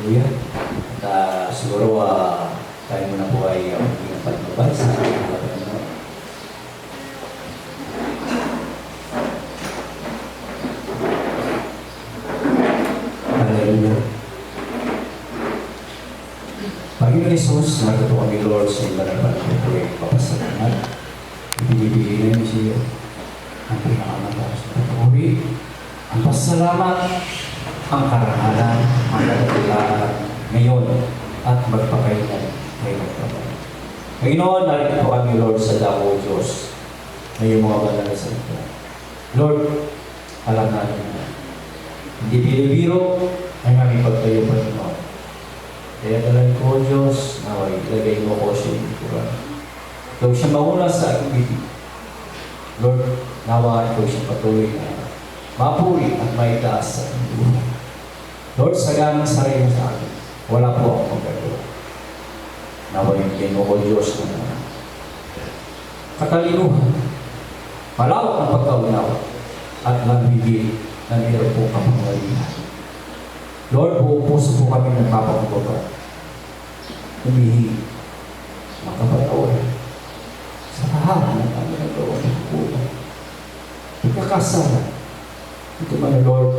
Hallelujah. At siguro tayo muna po ay maging patnubay sa ating mga Panginoon. Hallelujah. Panginoon Jesus, nagtuto kami Lord sa iba na panahon ay papasalamat. Ibinibigay namin sa iyo ang pinakamataas na papuri, ang pasalamat, ang karangalan, ang katilaan ngayon at magpakailan ay magpapay. Panginoon, narito po kami Lord sa dako Diyos na iyong mga banal na salita. Lord, alam natin na hindi biro-biro ang aming pagtayo Panginoon. Kaya dalan ko, Diyos, na ilagay mo ko sa iyong Quran. Ikaw siya mauna sa aking bibig. Lord, nawa ikaw siya patuloy na mapuri at maitaas sa aking buhay. Lord, saganang sarili sa akin, wala po akong magagawa. Nawa yung mo ko, Diyos, na katalinuhan, malawak ng pagkaunawa, at nabibig na meron po kapangalihan. Lord, buong puso po kami nagpapakumbaba. Humihingi, makapatawaran sa lahat ng kami nagawa ng kulang. Pagkakasala, ito man, Lord,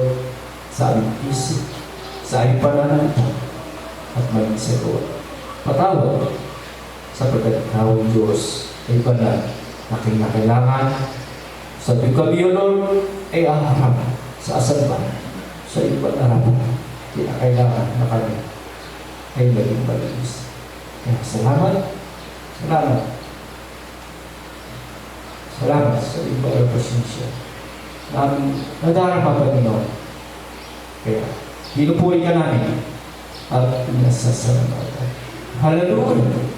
sa aming isip, sa aming pananamit, at maging sa Lord. Patawad sa pagkakawang Diyos ay banal na kailangan. Sa tuwing kami, Lord, ay aharap sa asalban, sa ibang harapan. Kailangan na kami ay maging malinis. Kaya salamat sa ibang represensya namin nadarama Panginoon. Kaya pinupuri ka namin at pinasasalamatan. Hallelujah!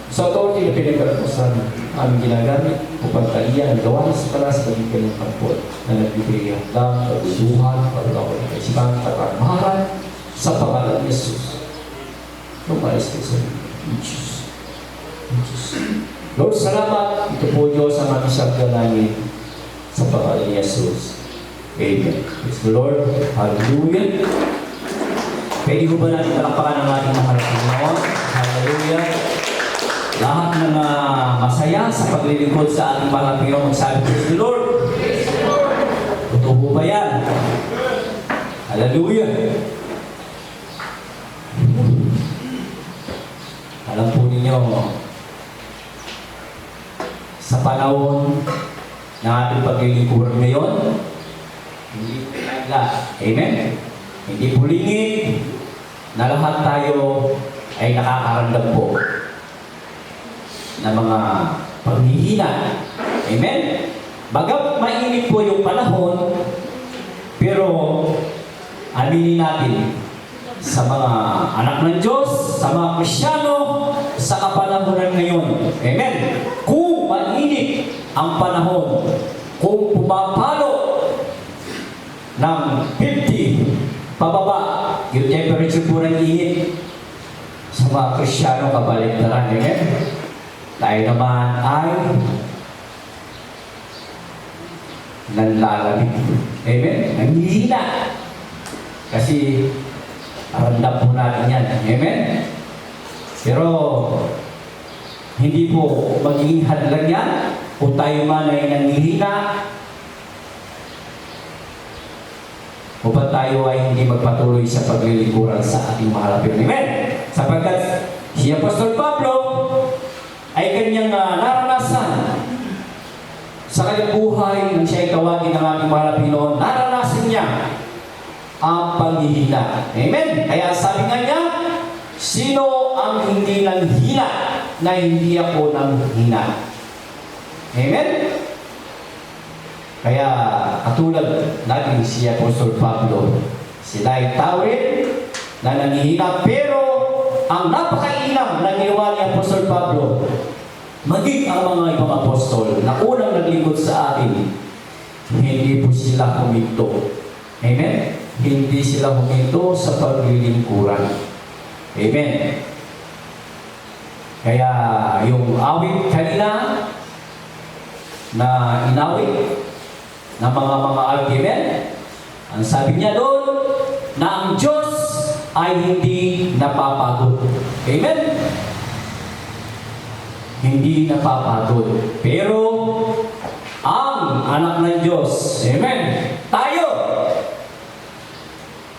Sa authority na pinagkalapusan aming ginagamit upang taliyan ang gawa sa palas ng kanyang pagpod na nagbibigay ang dam, kagusuhan, pagkakot ng kaisipan, katarmahan sa pangalan ni Jesus. Lumayas kayo sa Jesus. Lord, salamat. Ito po Diyos ang aming siyagda namin sa pangalan ni Jesus. Amen. Praise the Lord. Hallelujah. Pwede ko ba natin palakpakan ang ating mahal na Panginoon? Hallelujah. Lahat ng masaya sa paglilingkod sa ating mahal na Panginoon, magsabi, praise the Lord. Totoo po ba yan? Hallelujah. Alam po ninyo, sa panahon ng ating paglilingkod ngayon, hindi po nagla. Amen? Hindi po lingid na lahat tayo ay nakakaramdam po na mga paghihina. Amen? Bagamat mainit po yung panahon, pero aminin natin sa mga anak ng Diyos, sa mga Kristyano, sa kapanahonan ngayon. Amen? Kung mainit ang panahon, kung pumapalo ng 50 pababa, yung temperature po ng init, sa mga Kristyano kabaligtaran. Amen? Tayo naman ay nanlalamig. Amen? Nanghihina. Kasi ramdam po natin yan. Amen? Pero hindi po magiging hadlang yan kung tayo man ay nanghihina o ba tayo ay hindi magpatuloy sa paglilingkuran sa ating mahal na Panginoon. Amen? Sapagkat si Apostol Pablo ay kanyang naranasan sa kanyang buhay nang siya ay tawagin ng ating mahal na Panginoon. Naranasan niya ang paghihina. Amen? Kaya sabi nga niya, sino ang hindi nanghina na hindi ako nanghina? Amen? Kaya katulad natin si Apostol Pablo, sila ay tawid na nanghihina, pero ang napakainam na ginawa ni Apostol Pablo, maging ang mga ibang apostol na unang naglingkod sa atin, hindi po sila huminto. Amen? Hindi sila huminto sa paglilingkuran. Amen? Kaya yung awit kanina na inawit ng mga argument, ang sabi niya doon, na ang Diyos ay hindi napapagod. Amen? Hindi napapagod. Pero, ang anak ng Diyos, amen, tayo,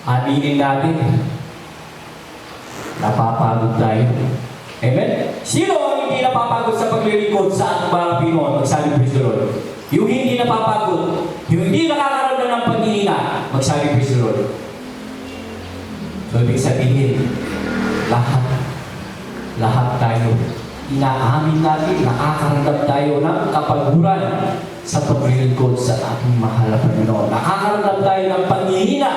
aminin natin, napapagod tayo. Amen? Sino ang hindi napapagod sa paglilingkod sa ating mga Pinoon? Magsabi praise the Lord. Yung hindi napapagod, yung hindi nakakaramdam ng paghihina, magsabi praise the Lord. So, ibig sabihin, lahat tayo, inaamin natin, nakakaramdam tayo ng kapaguran sa paglilingkod sa ating mahal na Panginoon. Nakakaramdam tayo ng paghihina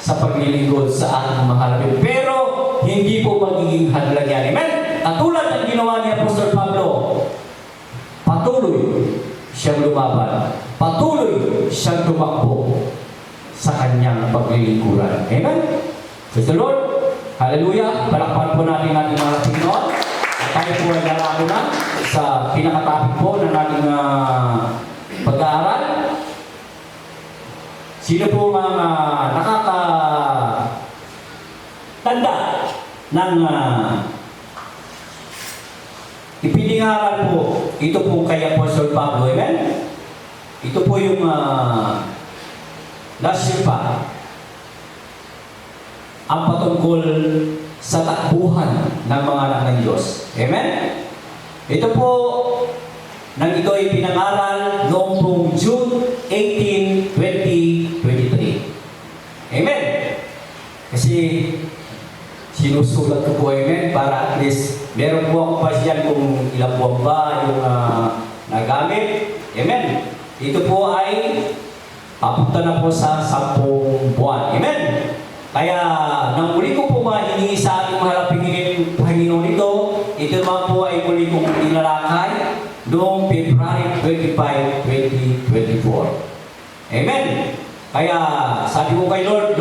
sa paglilingkod sa ating mahal na Panginoon. Pero, hindi po magiging hadlang yan. Amen? Katulad ng ginawa ni Apostol Pablo, patuloy siyang lumaban. Patuloy siyang tumakbo sa kanyang paglilingkuran. Amen? Praise the Lord. Hallelujah. Palakpan po natin ating mga Panginoon. At tayo po ay lalako na sa pinakatapik po ng ating pag-aaral. Sino po mga nakakatanda ng ipiningaral po, ito po kay Apostol Pablo, amen? Ito po yung last year pa, ang patungkol sa takbuhan ng mga anak ng Diyos. Amen? Ito po, nang ito ay pinangaral noong pong June 18, 2023. Amen? Kasi, sinusulat ko po, amen, para at least meron po ako pa siyan kung ilang buwan ba yung nagamit. Amen. Ito po ay papunta na po sa 10 buwan. Amen. Kaya nang muli ko po mahihingi sa ating mahal na Panginoon ito naman po ay muli kong inalakay noong February 25, 2024. Amen. Kaya sabi ko kay Lord,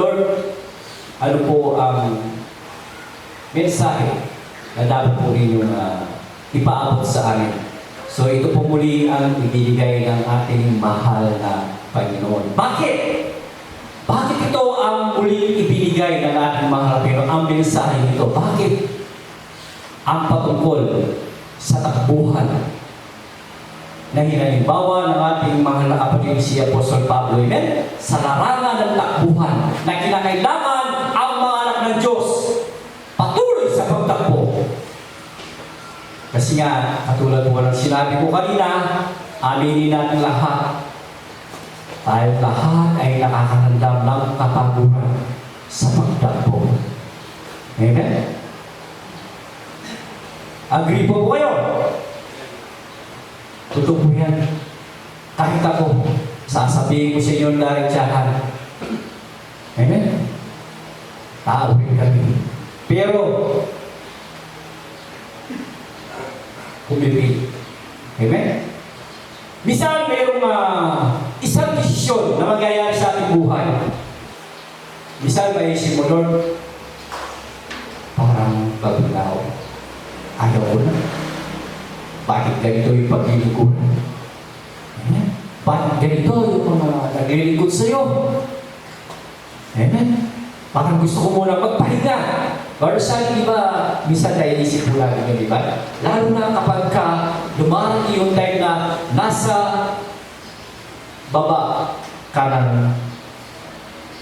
ano po ang mensahe na dapat po ninyong ipaabot sa amin. So ito po muli ang ibibigay ng ating mahal na Panginoon. Bakit? Bakit ito ang muling ibinigay ng ating mahal na Panginoon? Ang mensahe nito. Bakit? Ang patungkol sa takbuhan na hinalimbawa ng ating mahal na kapatid si Apostol Pablo. Amen? Sa larangan ng takbuhan na kinakailangan ang mga anak ng Diyos patuloy sa pagtakbo. Kasi nga, katulad po ng sinabi ko kanina, aminin natin lahat. Tayo lahat ay nakakaramdam ng kapaguran sa pagtakbo. Amen? Agree po kayo? Totoo po yan. Kahit ako, sasabihin ko sa inyo diretsyahan. Amen? Tao rin kami. Pero, pumipili. Amen? Minsan mayroong isang desisyon na magyayari sa ating buhay. Minsan may isip mo, Lord, parang paglaw. Ayaw ko na. Bakit ganito yung paglilingkuran? Amen? Bakit ganito yung mga naglilingkod sa'yo? Amen? Parang gusto ko muna magpahinga. Pero sa iba, minsan tayo isip mo lagi yun, di ba? Lalo na kapag dumarang yung time na nasa baba ka ng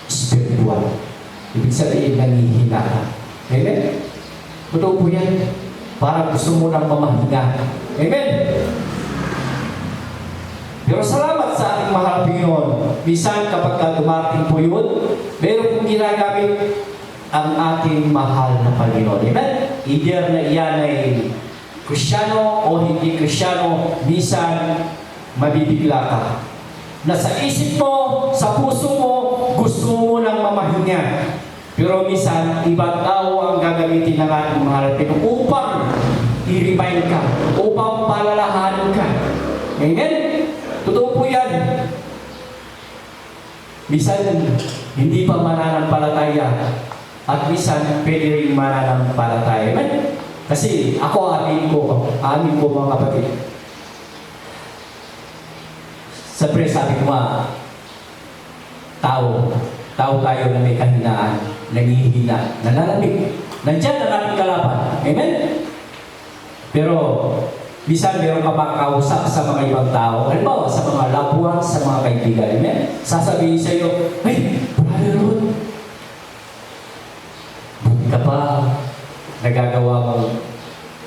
spiritual. Ibig sabihin, nanghihina ka. Amen? Totoo po yan. Parang gusto mo nang mamahinga. Amen? Pero salamat sa ating mahal Panginoon. Minsan kapag dumating po yun, meron pong ginagamit ang ating mahal na Panginoon. Amen? Either na iyan ay Kristiyano o hindi Kristiyano, minsan mabibigla ka. Na sa isip mo, sa puso mo, gusto mo nang mamahinga. Pero minsan, ibang tao ang gagamitin ng ating mahal na Panginoon upang i-remind ka, upang palalahanan ka. Amen? Totoo po yan. Minsan, hindi pa mananampalataya. At minsan, pwede rin mananampalataya. Amen? Kasi ako, amin ko mga kapatid. Siyempre, sabi ko tao tayo na may kahinaan. nangihina, nalalamig. Nandiyan ang ating kalaban. Amen? Pero, bisan meron ka makakausap sa mga ibang tao, halimbawa sa mga loved ones, sa mga kaibigan, amen? Sasabihin sa iyo, ay, Brother Rod, buti ka pa, nagagawa mo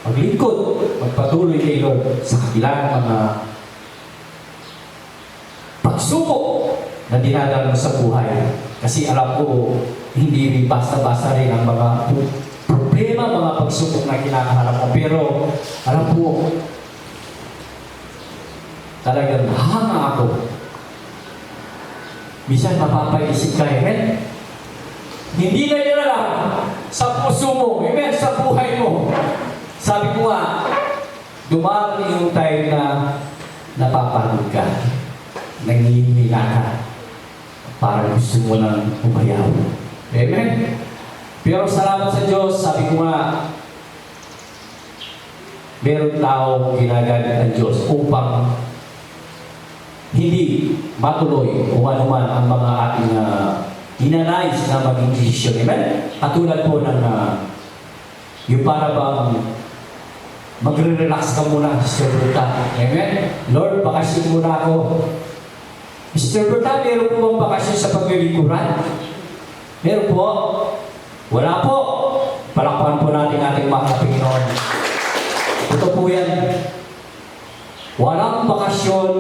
maglingkod, magpatuloy kay Lord sa kabilang mga pagsubok na dinadala mo sa buhay. Kasi alam ko, hindi rin basta-basta rin ang mga problema, mga pagsubok na kinakaharap mo. Pero, alam po, talagang hanga ako. Minsan mapapaisip ka, amen? Hindi na yun lang sa puso mo, amen? Sa buhay mo. Sabi ko nga, dumating yung time na napapagod ka, nangihina ka, parang gusto mo nang umayaw. Amen? Pero salamat sa Diyos, sabi ko nga, meron tao ginagamit ang Diyos upang hindi matuloy kung ano man ang mga ating inanais na maging desisyon. Amen? Katulad po ng yung para bang magre-relax ka muna, Mr. Berta. Amen? Lord, bakasyon muna ako. Mr. Berta, meron po bang bakasyon sa paglilikuran? Meron po. Wala po. Palakpakan po natin ating mahal na Panginoon. Ito po yan. Walang bakasyon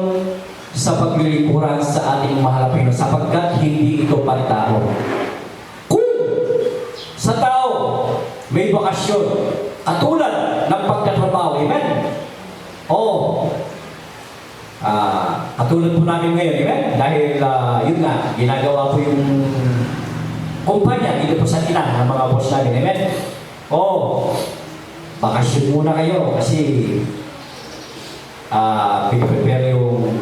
sa paglilikuran sa ating mahal na Panginoon sapagkat hindi ito pantao. Kung sa tao may bakasyon katulad ng pagtatrabaho, amen? Katulad po namin ngayon, amen? Dahil yun nga, ginagawa po yung kumpanya dito po sa Tinang ng mga boss namin, amen? Bakasyon muna kayo kasi pinaprepare yung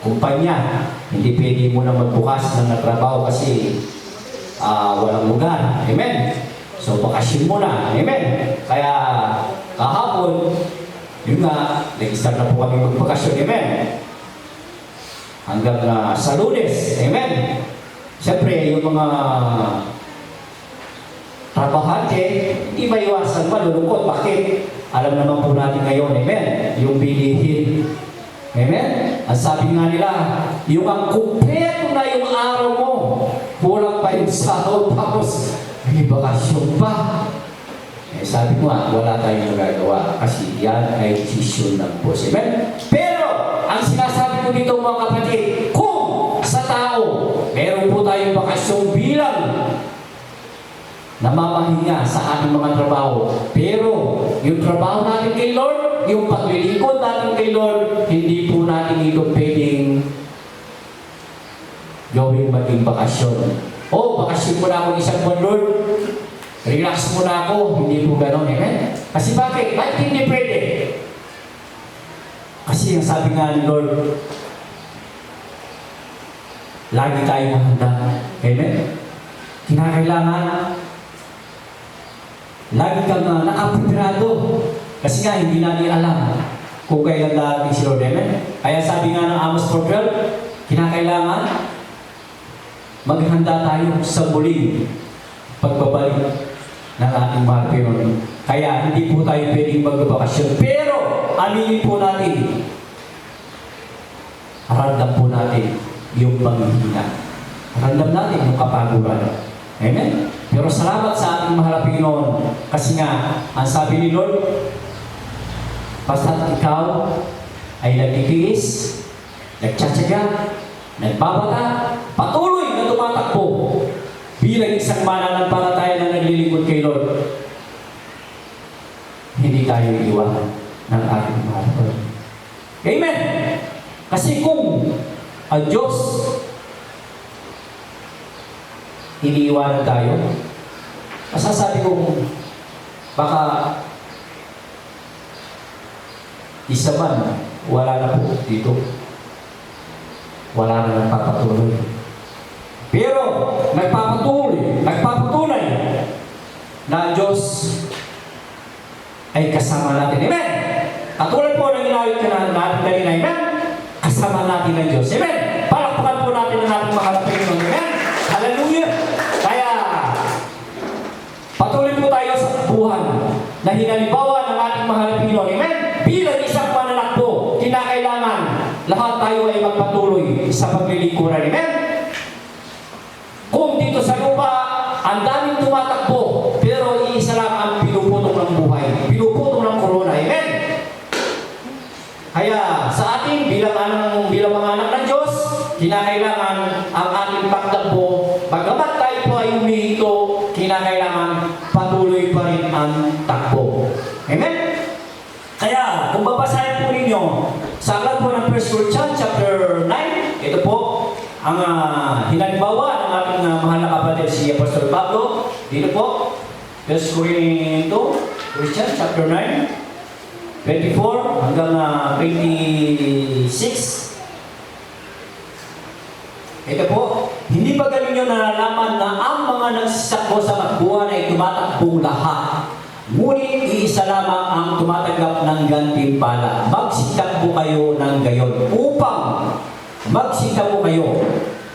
kumpanya. Hindi pwede mo na magbukas ng nagtrabaho kasi walang lugar, amen? So, bakasyon muna. Amen? Kaya, kahapon, yun nga, nag-start na po kami magbakasyon. Amen? Hanggang sa Lunes. Amen? Siyempre, yung mga trabahante, hindi maiwasan malulungkot. Bakit? Alam naman po natin ngayon. Amen? Yung bilihin. Amen? Ang sabi nga nila, yung ang kumpleto na yung araw mo, kulang pa yung sahod, tapos may bakasyon pa. Sabi ko nga, wala tayong magagawa kasi yan ay desisyon ng boss. Amen? Pero, ang sinasabi ko dito mga kapatid, kung sa tao, meron po tayong bakasyon bilang namamahinga sa ating mga trabaho. Pero, yung trabaho natin kay Lord, yung paglilingkod natin kay Lord, hindi po natin ito pwedeng gawing maging bakasyon. Bakasyon mo na ako isang buwan, Lord. Relax mo na ako. Hindi po gano'n, amen? Kasi bakit? Bakit hindi pwede? Kasi ang sabi nga ni Lord, lagi tayong mahanda. Amen? Kinakailangan, lagi kang nakapreparado. Kasi nga, hindi natin alam kung kailan darating si Lord. Amen? Kaya sabi nga ng Amos 4:12, kinakailangan, maghanda tayo sa muling pagbabalik ng ating mahal Panginoon. Kaya hindi po tayo pwedeng magbabakasyon. Pero, aminin po natin, ramdam po natin yung panghihina. Ramdam natin yung kapaguran. Amen? Pero salamat sa ating mahal Panginoon. Kasi nga, ang sabi ni Lord, basta't ikaw ay nagtitiis, nagtsatsaga, nagbabata, patuloy na tumatakbo bilang isang mananampalataya na naglilingkod kay Lord. Hindi tayo iiwanan ng ating mahal. Amen! Kasi kung ang Diyos iniiwanan tayo, masasabi kong baka isa man, wala na po dito. Wala na nagpapatuloy. Pero, nagpapatunay na ang Diyos ay kasama natin. Amen? Katulad po ng inawit ka natin kanina, amen? Kasama natin ang Diyos. Amen? Palakpakan po natin ang ating mga Panginoon. Amen? Hallelujah! Kaya, Patuloy po tayo sa takbuhan na hinalibawa ng ating mahal na Pinoy. Amen? Bilang isang mananakbo, kinakailangan lahat tayo ay magpatuloy sa paglilingkuran. Amen? Kung dito sa lupa, ang daming tumatakbo, pero iisa lang ang pinuputong ng buhay. Pinuputong ng corona. Amen? Kaya sa ating bilang mga anak ng Diyos, kinakailangan ang ating pagtakbo. Bagamat tayo po ay humihinto, kinakailangan patuloy pa rin ang takbo. Amen? Kaya, kung babasahin po ninyo sa aklat po ng 1 Corinthians chapter 9, ito po ang hinalibawa ng ating mahal na kapatid si Apostol Pablo. Dito po, 1 Corinthians chapter 9, 24 hanggang 26. Ito po, hindi ba galing nyo nalalaman na ang mga nagsasakbo sa takbuhan ay tumatakbong lahat? Ngunit iisa lamang ang tumatanggap ng gantimpala. Magsitakbo kayo ng gayon upang magsitakbo kayo.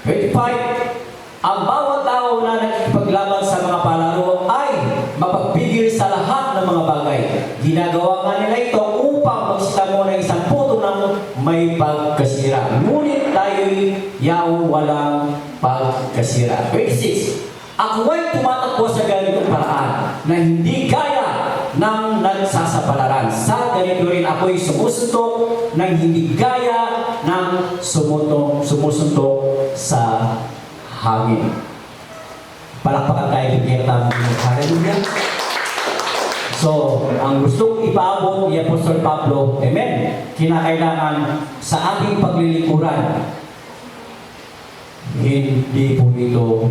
25. Ang bawat tao na nakikipaglaban sa mga palaro ay mapagpigil sa lahat ng mga bagay. Ginagawa nga nila ito upang magsitamo ng isang puto ng may pagkasira. Ngunit tayo'y yaw walang pagkasira. 26. Ako ay tumatakbo sa ganitong paraan na hindi gaya ng nagsasapalaran. Sa ganito rin ako'y sumusuntok ng hindi gaya ng sumusuntok sa hangin. Palakpakan tayo ng kaya hallelujah. So, ang gustong ipaabot ni Apostol Pablo, amen, kinakailangan sa ating paglilingkuran, hindi po ito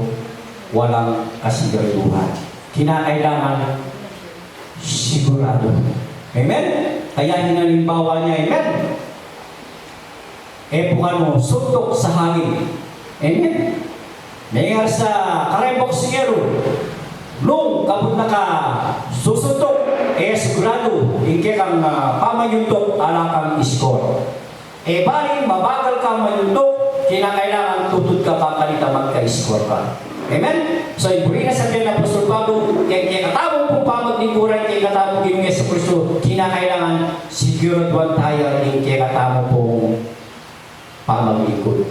walang kasiguraduhan. Kinakailangan sigurado. Amen? Kaya hinalimbawa niya, amen? Suntok sa hangin. Amen? Nangyari sa karayboksingero, nung kapag nakasusundok, sigurado, hindi kang pamanyuntok, ala kang score. Baling mabagal kang manyuntok, kinakailangan tutod ka pa kalita magka-score ka. Amen? So, ibuli na sa kanya ng Apostol Pablo, kaya katamong pong pamaglingkuran, kaya katamong ginungin sa Kristo, kinakailangan siguraduan tayo rin kaya katamong pong pamaglingkod.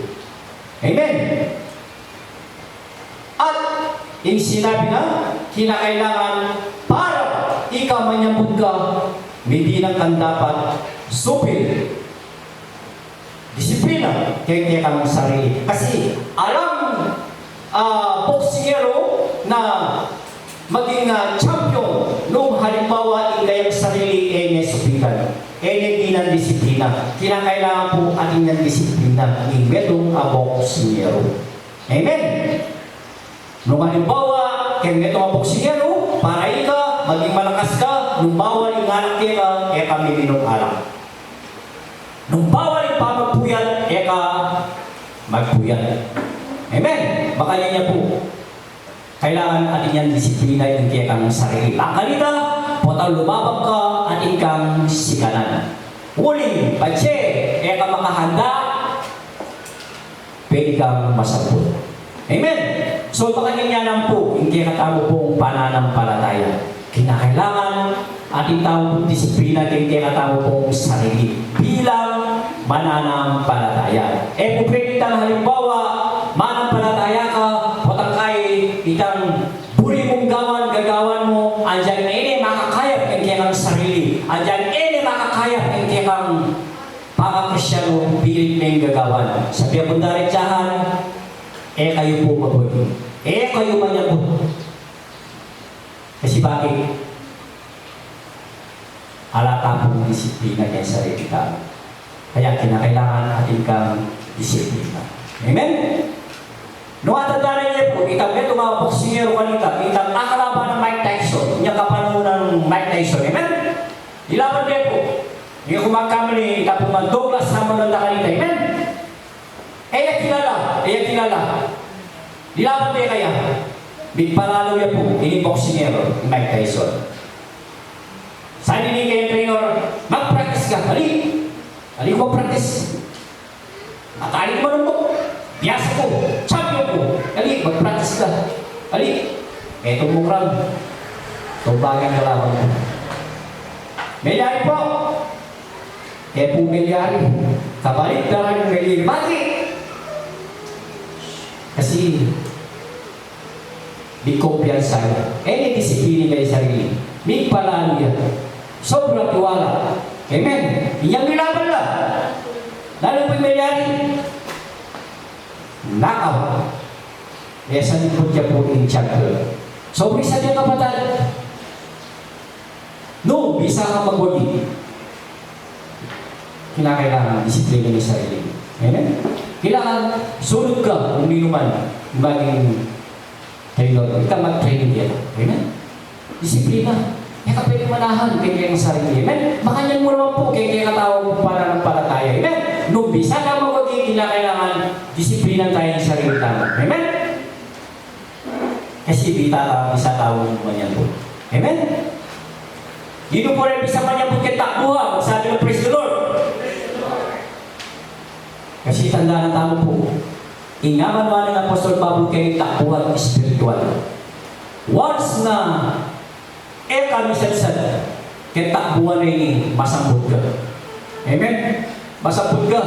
Amen? At yung sinabi na, kinakailangan para ikaw manyambut ka, hindi lang kang dapat supil. Disiplina, kaya kang sarili. Kasi alam boksingero na maging champion nung halimbawa ingayang sarili supitan. Hindi ng disiplina. Kinakailangan po ating ng disiplina ng metong boksingero. Amen? Nung halimbawa, kaya metong boksingero, para ika, maging malakas ka, nung bawal yung anak ka, kami minong alak. Nung bawal yung pamagpuyat, magpuyat. Amen? Baka niya po. Kailangan atin yan disiplina yung kaya kang sarili. Lakalita, potang lumabang ka, atin kang sikanan. Uling, patse, ka makahanda, pwede kang masabot. Amen? So, baka niya lang po, yung kaya katamo pong pananampalataya. Kinakailangan ating tao disiplina kay kaya katamo pong sarili bilang mananampalataya. Kung pwede tang halimbawa, manampalataya ka, potang kay itang buri mong gagawan mo, andyan makakaya kay kaya kang sarili. Andyan makakaya kay kaya kang pangakristyano, pilit na yung gagawan. Sabi akong daritsahan, kayo po mabuti. Kayo manyabot. Kasi bakit? Alata pong disiplina niya sa sarili ka. Kaya kinakailangan ating kang disiplina. Amen? Nung atandaan niya po, itang ito mga boksingero kanita, itang nakalaban ng Mike Tyson, niya kapanahon ng Mike Tyson. Amen? Ilaban niya po. Hindi ko magkamali, itapong mga Douglas Hammond ng kanita. Amen? kilala. Dilaban niya kaya. Bigpalalo niya po, ini boksingero, Mike Tyson. Sabi ni kay trainer, mag-practice ka. Ali ko practice. Akali ko manumok. Biyasa ko, champion ko. Ali, mag-practice ka. Ali, etong mong round. Tumbagan ka lamang po. Melyari po. Eh po Melyari. Kabalik na rin Melyari. Bakit? Kasi may kumpiyansa yan. Any disiplina kayo sarili. May palalo yan. Sobrang tiwala. Amen. Iyang nilaban lang. Lalo po yung Melyari. Knockout. Kaya sa likod niya po yung champion. Sobrang isa niya kapatid. No, bisa kang mag-body. Kinakailangan disiplina niya sarili. Amen. Kailangan sunod ka kung nino man maging trainer. Ika mag-training yan. Amen. Disiplina. Kaya ka pwede manahan kaya yung sarili. Amen. Makanyan mo naman po kaya katawag mo para ng palataya. Amen. Nung bisa ka mag-body, kinakailangan disiplina tayo yung sarili tayo. Amen. Kasi bisa tawag mo yan po. Amen. Dito po rin bisa man yan po kitakbuha. Sabi ng praise the Lord. Kasi tandaan tamo po. Ingaman mo ng Apostol Pablo kayo takbuhan spiritual. Once na kami sad kaya takbuhan na ini, masambot ka. Amen? Masambot ka.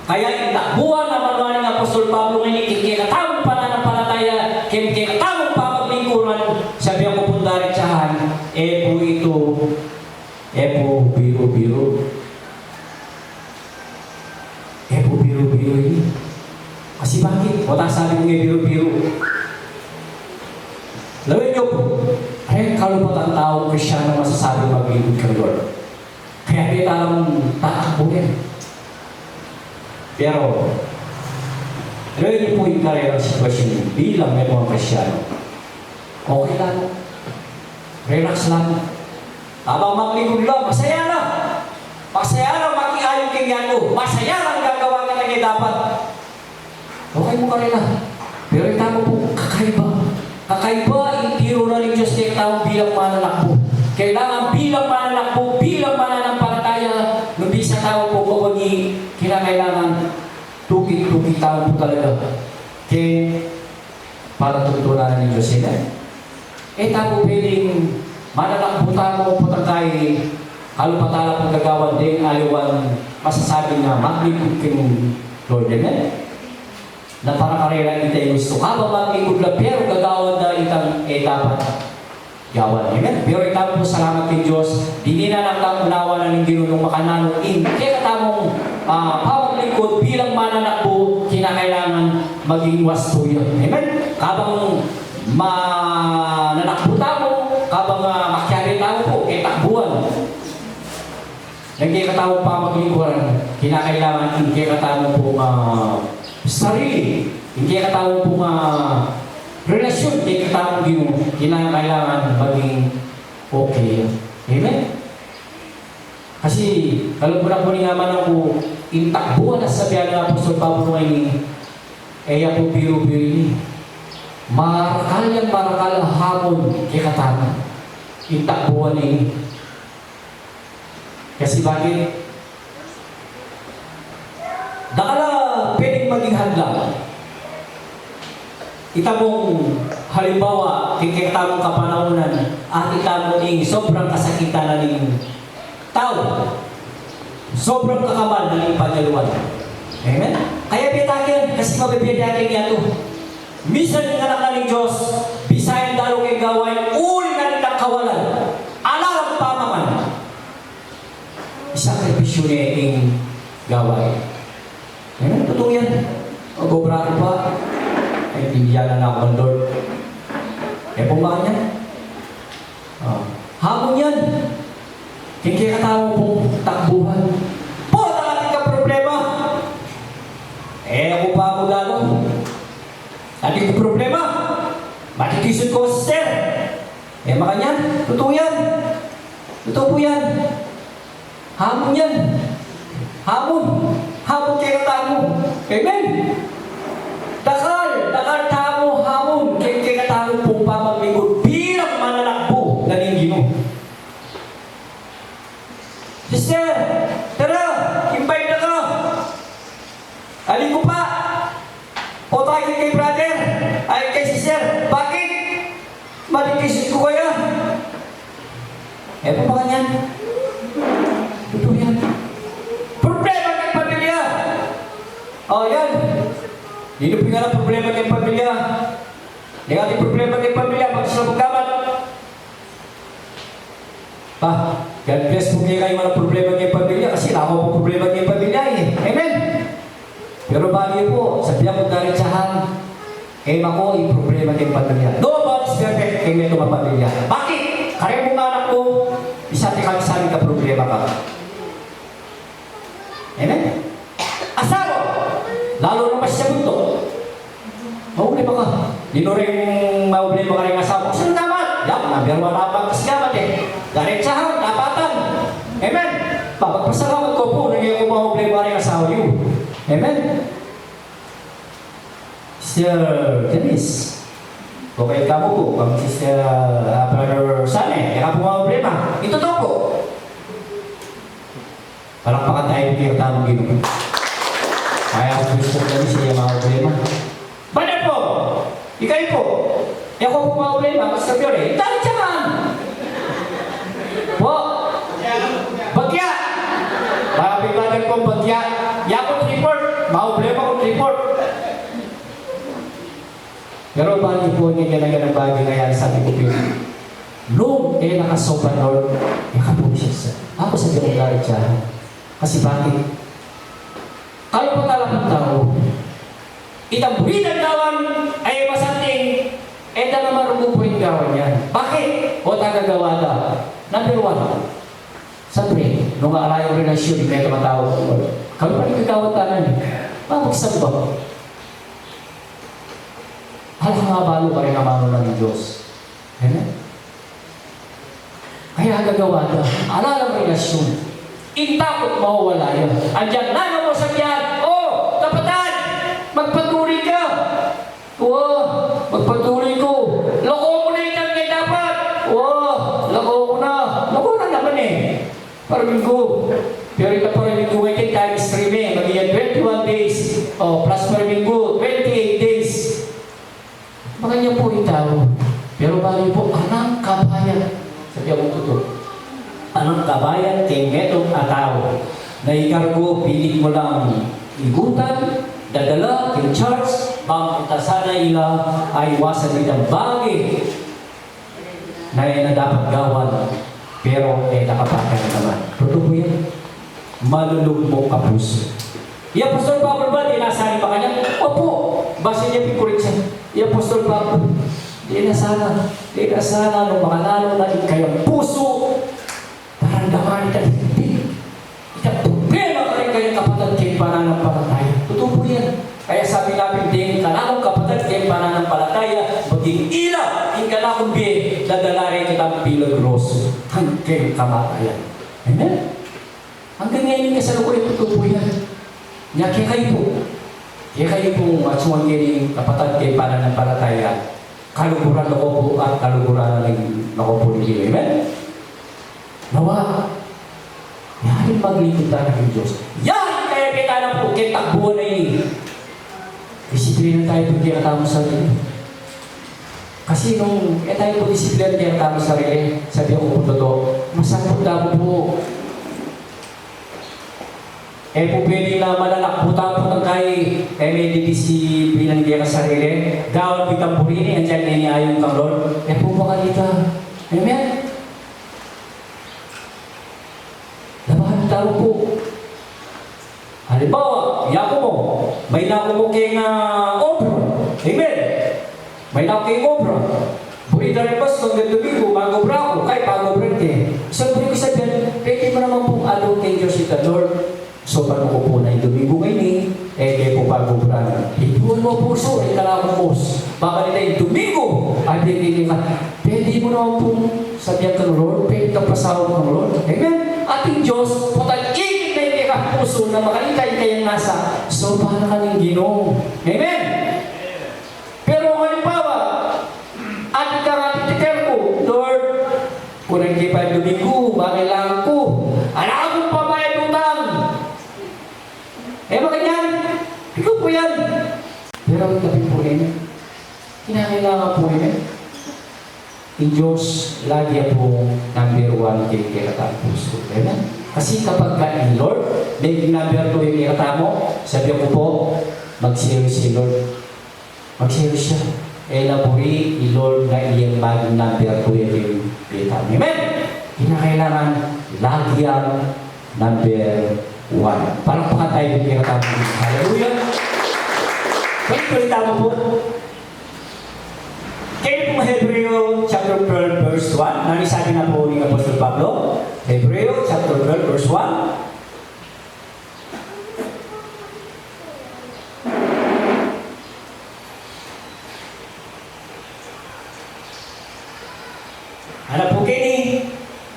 Kaya itakbuhan naman mo ng Apostol Pablo ngayon, kaya katamong pananampalataya, kaya katamong pamaglingkuran, sabi ang pupunta rin siyahan, po ito, po biro-biro. Po biro-biro ini. Kasi bakit? O sabi ko nga biro-biro. Lawin niyo po, ay kalupatan tao Kristyano masasabi maglingkod kang Lord. Kaya kita lang tatakbo yan. Pero, lawin niyo po yung karera sitwasyon bilang may mga Kristyano. Okay lang. Relax lang. Habang maglingkod lang, masaya lang. Masaya lang makiayong kingyan mo. Masaya lang gagawa ka na dapat. Okay mo ka rin lang. Pero itago po, kakaiba. Kakaiba, itiro na ng Diyos kaya tao bilang mananakbo. Kailangan bilang mananakbo, bilang mananampalataya, nabisa tao po kapag kinakailangan tukit-tukit tao po talaga. Kaya, para tutunan ng Diyos sila. Tapo pwedeng mananakbo tao po tayo, kalupatala po gagawan din, aliwan, masasabi na maglingkod kayong Lord. Amen? Na para karera kita yung gusto. Habang maglingkod lang, pero gagawan na itang dapat gawan. Amen? Pero itang po salamat kay Diyos, hindi na nagkakunawa na ng ginunong makananuin. Kaya katamong paglingkod bilang mananakbo, kinakailangan maging wasto yun. Amen? Habang mananakbo tamo, habang makyari tamo po, kaya takbuhan. Hindi katawag pa maglingkuran, kinakailangan hindi katawag po sarili, hindi katawag po relasyon, hindi katawag yung kinakailangan maging okay. Amen? Kasi, kalau po na po naman ako, intakbuhan na sabihan ng Apostol Pablo ngayon, kaya po biro-biro ini. Marakal hamon kaya katawag. Intakbuhan na ini. Kasi bakit? Dakala pwedeng maging hadlang. Itamong halimbawa, kikita mong kapanahonan, at itamong sobrang kasakitan na ng tao. Sobrang kakabal na ng pagyaluan. Amen? Kaya bitakin, kasi mabibitakin niya ito. Minsan yung anak na ng Diyos, bisayan dalo kay gawin, uli na nilang kawalan. Alam pamaman. Isakripisyo niya yung gawin. Amen? Totoo yan. Mag-obrado pa. Ay, pindiyanan na ako ng Lord. Pumakan yan. Hamon yan. Kaya katawag pong takbuhan. Po, nakating ka problema. Ako pa ako gano. Nating ko problema. Matikisod ko, sister. Makanyan. Totoo yan. Totoo po yan. Hamon yan. Hamon. Hamon kaya katawag. Amen. Dakal tamo hamon kaya katawag pong pamaglingkod bilang mananakbo na ninggino. Sister, tara, invite na ka. Alin ko pa. O tayo kay brother. Ay kay sister, bakit? Malikisip ko kaya. Eh, po ba ganyan? Totoo yan. Problema ng pamilya! O, yan. Dito po nga ng problema ng pamilya. Yung ating problema ng pamilya, magsasabugaman. Pa, God bless po kayo walang problema ng pamilya kasi ako po problema ng pamilya eh. Amen? Pero bagay po, sabihan ko daritsahan, ako yung problema ng pamilya. Nobody's perfect, may ito pamilya. Bakit? Kaya mong anak ko, isa kami sa amin ka problema ka. Amen? Asawa, lalo naman siya mundo. Mauli ba ka? Di no rin mauli ba ka rin asawa? Sino naman? Yan, nabirwa naman kasi naman eh. Daritsahan, dapatan. Amen? Papagpasalamat ko po, naging ako mauli ba rin asawa yun. Amen? Sister Denise, okay ka mo po, kami Sister Brother Sane, kaya po mga problema. Ito to po. Parang pakatayin kayo tamang gino. Kaya ako gusto ko kami siya mga problema. Bada po! Ikay po! E ako po mga problema, Pastor Fiore, dahil dyan! Po! Bagya! Mabigalan kong bagya. Yakot report, mga problema kong report. Pero bali po niya ganang bagay nangyari sa ating kupil. Noong nakasopan Lord, yakapon siya. Ako sa ganang galit siya. Kasi bakit? Kayo pa talagang tao. Itang buhin ang gawan ay masanting. Eda naman rumupuin gawan yan. Bakit? O tagagawa na. Number one. Sabi, nung alayong relasyon, may tumatawag ko. Kayo pa rin gagawat tanan. Mapagsag ba? Halang nga balo pa rin ang mano ng Diyos. Amen? Kaya gagawa na. Alalang relasyon. Intakot mawawala yan. Andiyan na mo sa tiyan. Oh, kapatid! Magpatuloy ka! Oh, magpatuloy ko. Loko mo na yung kanya dapat. Oh, loko ko na. Loko na naman eh. Parang ko. Pero ito parang ko waiting time streaming. Magiging 21 days. Oh, plus parang ko 28 days. Makanya po yung tao. Pero bagay po, anang kabayan. Sabi ako totoo. Anang kabayan kay metong ataw. Na ikargo, pilit mo lang igutan, dadala, in charge, bang sana ila ay iwasan nitang bagay na dapat gawan. Pero nakapakay naman. Totoo po yan. Malulog mo ka puso. Yung Apostol Pablo ba, dinasali pa kanya? Opo. Basta niya pikurit siya. Yung Apostol Pablo, di na sana nung makanalo na kayong puso, parang damari ka hindi. Ika problema ka rin kayong kapatid kayong pananampalataya. Totoo po yan. Kaya sabi namin din, kanakong kapatid kayong pananampalataya, maging ila, yung kanakong biye, dadalari kitang pilagros hanggang kamatayan. Amen? Hanggang ngayon ka sa lukurin, totoo po yan. Kaya kayo po. Kaya kayo pong atsuang kini kapatid kay pananampalataya, kaluguran ako po at kaluguran ako po ni Amen? Nawa, yahin maglingkod tayo ng Diyos. Yahin kaya kita na po, kaya takbuhan na yun. Disiplina tayo po kaya tamo sa sarili. Kasi nung tayo po disiplina kaya tamo sa sarili, sabi ako po totoo, masakot daw po. Po pwede na malalakputan po ng kay may didisiplina niya sa sarili. Gawad pitang purini, andyan na niayong kang Lord. Po makalita. Amen? Labahan tao po. Halimbawa, yako mo. May nako mo kayong obra. Amen? May nako kayong obra. Buri na rin pas, hanggang domingo, mag-obra ako. Kahit pag-obra rin. Isang buri ko sabihan, pwede mo naman pong allocate your sita, Lord. So, paano ko po na yung domingo ngayon kaya po pag-obra. Ipuan mo puso, kalakong pos. Baka nila yung domingo, ay hindi ka. Pwede mo naman pong sabihan ka ng Lord, pwede kang pasawag ng Lord. Amen? Ating Diyos, patag-ikit na hindi ka puso na makalikay kayang nasa. So, para ka ng Ginoo. Amen? Pero halimbawa, ating karatitikер ko, Lord, kung hindi pa yung domingo, makailangan ko. Alam akong pabayad utang. Makanyan, ikaw po yan. Pero ang tabi po rin, kinakailangan po rin. Diyos lagi po number 1 kay kinakatang puso. Amen? Kasi kapag ka in Lord, may number 2 yung kinakata mo, sabi ko po, mag-share si Lord. Mag-share siya. Eh napuri ni Lord na iyang mag-number 2 yung kinakata. Amen? Kinakailangan lagi ang number 1. Parang pakatay yung kinakata mo. Hallelujah! Pagkulita mo po, kaya po Hebreo chapter 12 verse 1, nanisabi na po ni Apostol Pablo, Hebreo chapter 12 verse 1, ano po kini?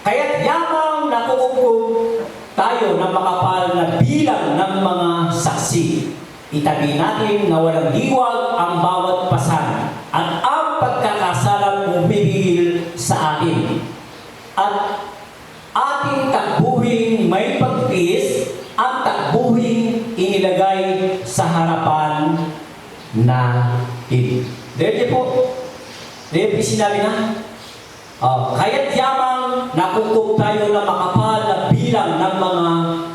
Kaya't yamang nakukumpong tayo ng makapal na bilang ng mga saksi. Itabi natin na walang liwag ang bawat pasan at ang pagkakasalang umibigil sa atin. At ating takbuhin may pagtiis, ang takbuhin inilagay sa harapan natin. Dahil po, dahil sinabi na, kaya't yamang nakukup tayo na makapal na bilang ng mga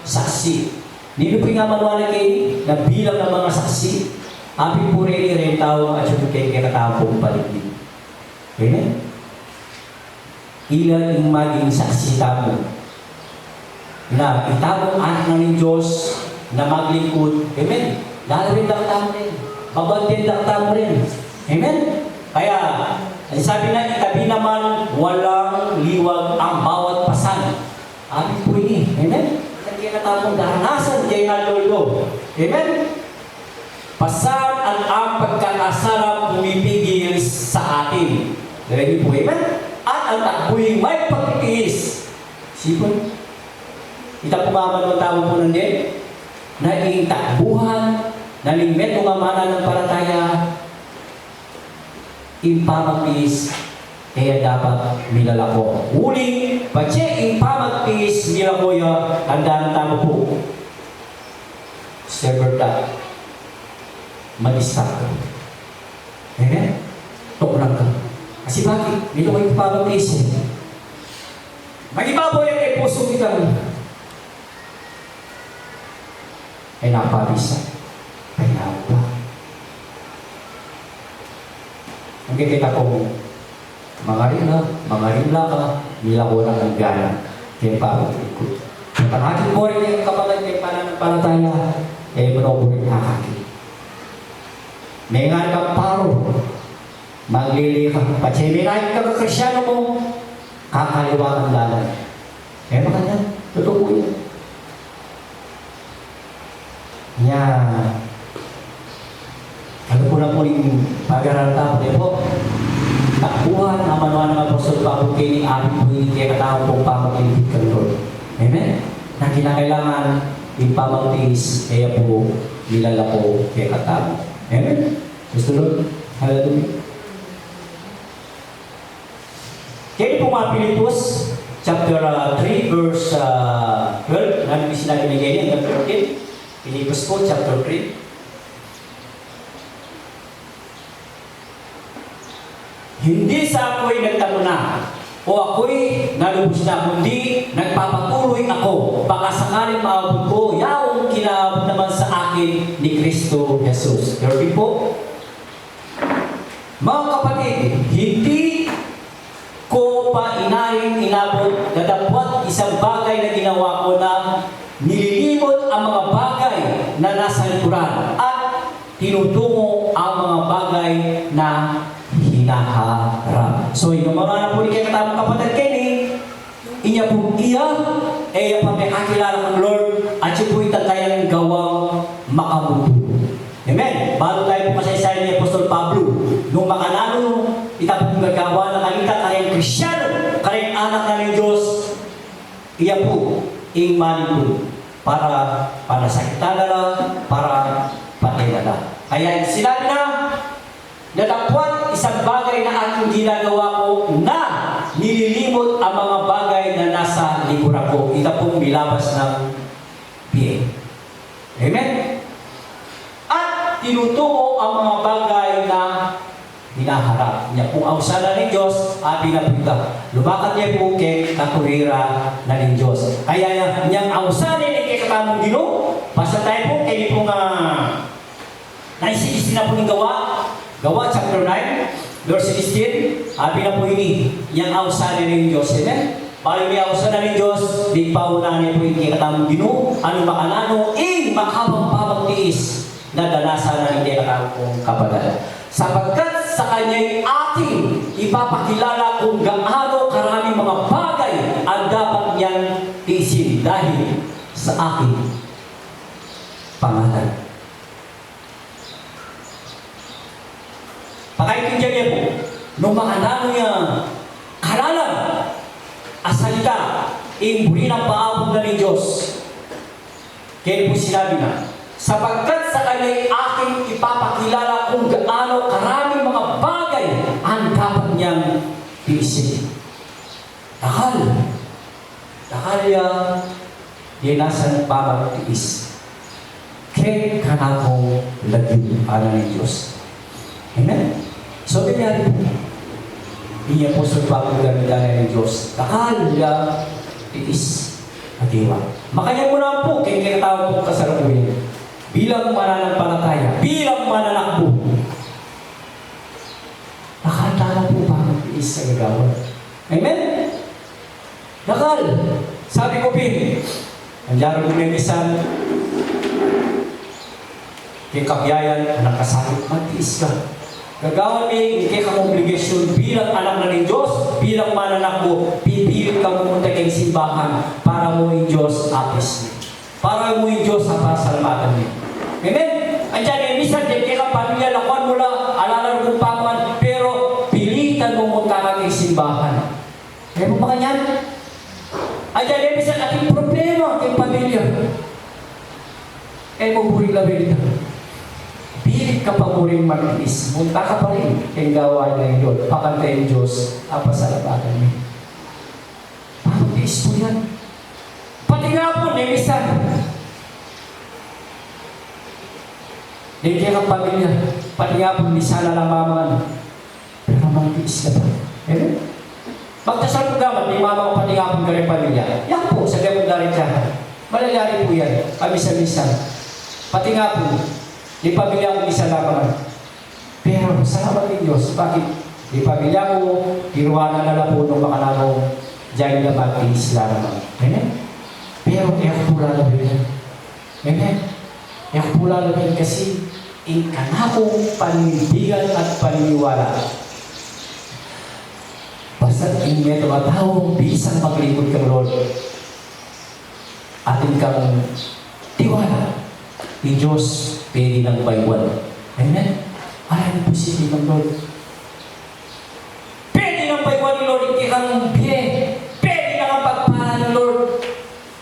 saksi. Nino po nga manuala kayo na bilang ng mga saksi. Api po rin tao at yung kayo katao pong paligid. Amen? Ilan yung maging saksi tamo na itawang anak ng Diyos na maglingkod. Amen? Lalawin lang tamo rin. Babantin lang tamo rin. Amen? Kaya, sabi na, itabi naman walang liwag ang bawat pasan. Api po ini. Amen? Kaya natapong daranasan kay Lolo. Amen? Pasan at ang pagkakasarap pumipigil sa atin. Ready po, amen? At ang takbuhin may pagtitiis. Sipon. Itapumaman ang tawag po nun din. Naging takbuhan, naling meto nga mana ng parataya, impamagpis, kaya dapat milalako. Uling, pati impamagpis, milakoya, handa ng tama po. Severta, mag-stop ka. Amen? Tuklang ka. Kasi bakit? Dito kayo impamagpis. Mag-ibaboy ang kay puso kita mo. Ay napabisa. Ay nawa. Ang kikita ko, mga rinla ka, nilako na ng gana. Kaya parang ikot. Pagkakit mo rin yung kapatid kay pananampalataya, eh mo ko rin nakakit. May nga kang paro, maglili ka, pati may nga ka krisyano mo, kakaliwa kang lalan. Eh baka yan, totoo po yan. Yan. Ano po na po yung pag-aralta po, po. Takbuhan ang manuan ng Apostol Pablo kini amin po yung kaya katawag pong pamagligid ka Lord. Amen? Na kinakailangan yung pamagtigis kaya po nilalako kaya katawag. Amen? Gusto Lord? Hallelujah. Kaya po mga Pilipos, chapter 3, verse 12, namin sinabi ni Gaya, hanggang 13. Pilipos po, chapter 3. Hindi sa ako'y nagtamo na o ako'y nalubos na, kundi nagpapatuloy ako. Baka sakaling maabot ko, yaong kinaabot naman sa akin ni Kristo Jesus. Pero po, mga kapatid, hindi ko pa inabot na dapat isang bagay na ginawa ko na nililimot ang mga bagay na nasa likuran at tinutungo ang mga bagay na hinaharap. So, yung mga na po ni kayo katamang kapatid Kenny, inya po iya pa may kakilala ng Lord at siya po itatayang gawang makamuto. Amen? Bago tayo po kasaysayan ni Apostol Pablo, nung makanano, itapong gagawa na kalita kayang Krisyano, kayang anak na ng Diyos, iya po, ingmanin po, para sakitan na lang, para patay na lang. Kaya sinabi na, natapwat isang bagay na aking ginagawa ko na nililimot ang mga bagay na nasa likuran ko. Ito pong milabas ng piye. Amen? At tinutuko ang mga bagay na hinaharap niya. Kung ausala ng Diyos, pinapunta. Lumakad niya po kay katuwira na ng Diyos. Kaya niyang ausalin ng kay katamong Ginoo, basta tayo po kay pong naisipis na po ng Gawa chapter 9, verse 16, na po ini, yang ausalin ng Diyos. Amen? Bali may ausalin ng Diyos, di paunahan niya po yung kay katamong Ginoo, ano makanano, makabang tiis na danasan na hindi nakakong kapagal. Sapagkat sa kanya'y ating ipapakilala kung gaano karaming mga bagay ang dapat niyang tiisin dahil sa aking pangalan. Pakaitindihan niya po, nung makanano niya halalan, asalita, imburi ng paabot na ng Diyos. Kaya po sinabi na, sapagkat sa kanya'y aking ipapakilala kung gaano karaming mga bagay ang dapat niyang tiisin. Dahil niya, di nasa nagpapagtiis. Kaya kanako laging ala ng Diyos. Amen? So, ganyan po. Iyan po sa pagpapagamitan ng Diyos. Dahil niya, tiis. Adiwa. Makanya mo na po, kaya kinatawag po kasalukuyan. Bilang mananampalataya, bilang mananakbo. Nakatala po ba ang tiis sa gagawin? Amen? Nakal. Sabi ko, Pin, nandiyan ko may misan, kay kabiyayan, anak kasakit, magtiis ka. Gagawin may hindi kang obligasyon bilang anak na ng Diyos, bilang mananakbo, pipilit ka pumunta kay simbahan para mo yung Diyos apis niya. Para mo yung Diyos sa pasalamatan niya. Amen? Andiyan, minsan, kaya kang pamilya, lakuan mo lang, alalar kong paman, pero pilitan mo munta ka kay simbahan. Kaya mo ba kanyan? Andiyan, minsan, ating problema kay pamilya. Kaya mo buring labing ito. Pilit ka pa mo rin mag-is. Munta ka pa rin. Kaya gawa niya yun. Pakantayin Diyos. Pasalamatan niya. Pag-is mo yan. Pati nga po, nemisan. Hindi kang pamilya. Pati nga po, hindi sana namamangan. Pero mag-is ka pa. Eh? Magdasal po gaman, may mama ko pati nga po galing pamilya. Yan po, sa gamang galing siya. Malayari po yan. Pamisa-misa. Pati nga po, di pamilya ko isa lamang. Pero salamat ng Diyos. Bakit? Di pamilya ko, tiruwanan na lang po nung makalagaw dyan na mag-iis lamang. Amen? Pero ako po lalabin. Amen? Ako po lalabin kasi ikanakong panindigan at paniniwala. Basta inyo matawang bisang maglingkod kang Lord. Atin kang tiwala. Ni Diyos, pwede ng baywan. Amen? Alam po si ng Lord. Pwede ng baywan ni Lord, hindi kang biye. Pwede na kang pagpala ng Lord.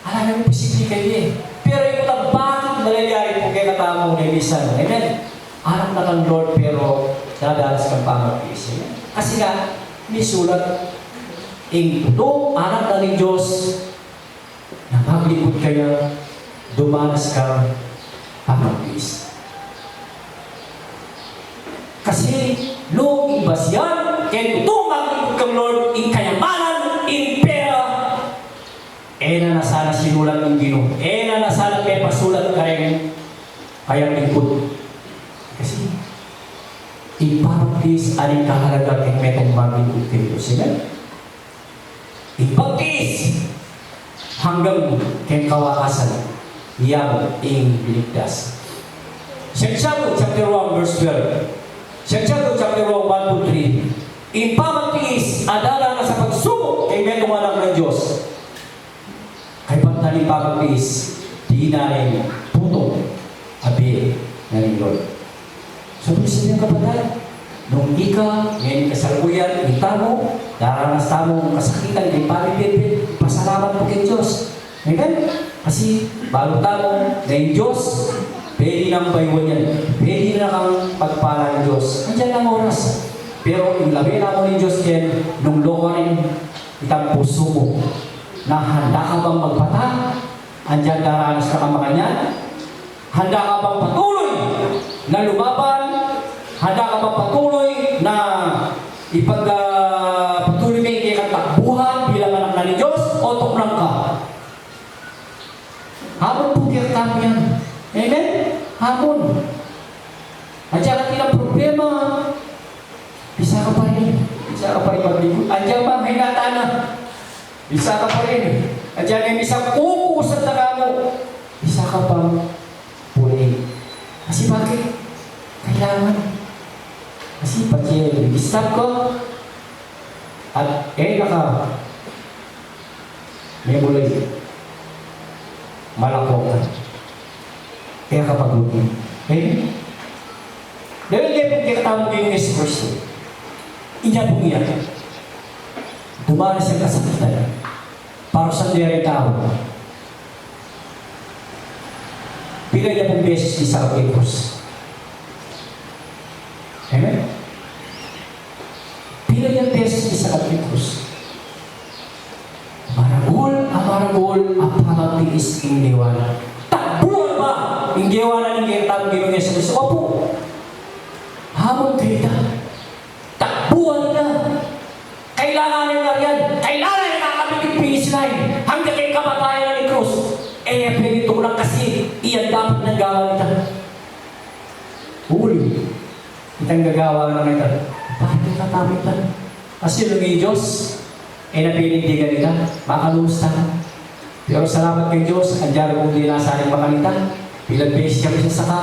Alam po si kayo. Pero yung bakit nalayari po kay katamo na ibisan. Amen? Alam na kang Lord, pero dadalas kang pamag-is. Kasi nga, may sulat. Ito, anak na ng Diyos, na maglingkod kaya, dumanas ka, pamag-is. Kasi, noong ibas yan, kaya ito maglingkod kang Lord, in kayamanan, in pera, na nasana sinulat ng Ginoo. Na nasana kaya pasulat ka rin, kaya lingkod. Kasi, ipapagtis aning kahalaga kay metong maglingkod kayo. Sige? Ipagtis hanggang kay kawakasan. Yang biligtas. Santiago chapter 1 verse 12. Santiago chapter 1 1 to 3. Ipamagtiis adala na sa pagsubok kay metong anak ng Diyos. Kay pagtali pamagtiis, di na rin puto abi na rin Lord. So, bisa niya kapatid, nung ika, ngayon kasalukuyan, itamo, daranas tamong kasakitan, di pamipipit, pasalamat po kay Diyos. Amen? Kasi, bago tamo, ngayon Diyos, pwede nang baywan yan. Pwede na kang pagpala ng Diyos. Andiyan ang oras. Pero, yung labi na mo ng Diyos yan, nung loko rin, itang puso mo, na handa ka bang magpata? Andiyan daranas ka mga niyan? Handa ka bang patuloy na lumaban? Handa ka bang patuloy na patuloy kayo kay katakbuhan bilang anak na ni Diyos o tuklang ka? Hamon po kaya kami yan. Amen? Hamon. At saka tilang problema, bisa ka pa rin. Bisa ka pa rin maglingkod. Andiyan ba, may nata na. Bisa ka pa rin. Andiyan may bisa kukusap na ka mo. Bisa ka pa puli. Kasi bakit? Kailangan. Kasi pati i-stop ko. At naka may mulay. Malakaw ka. Kaya kapag lutin. Dahil hindi po kikatawag ko yung Yesu Cristo. Inya po iyan. Dumari sa kasakitan. Para sa diri tao. Pila niya pong beses isa kay Cruz. Amen? Pila niya beses isa kay Cruz. Amaragol, apalatiis ingdewana. Takbuhan ba? Ingdewana ng kaya ng Yesu Cristo. Opo. Hamon kayo na. Takbuhan na. Kailangan nyo na yan. Kailangan nyo nakakapitid pisilay. Hanggang kay kamatayan na ni Cruz. Pinito ko lang kasi iyan dapat nang gawa nita. Huli. Itang gagawa na nita. Bakit ito natamitan? Kasi nung Diyos, napiling di ganita. Makalusta ka. Pero salamat kay Diyos. Andiyan kong di nasaling makalita. Bilang beses kami sa saka.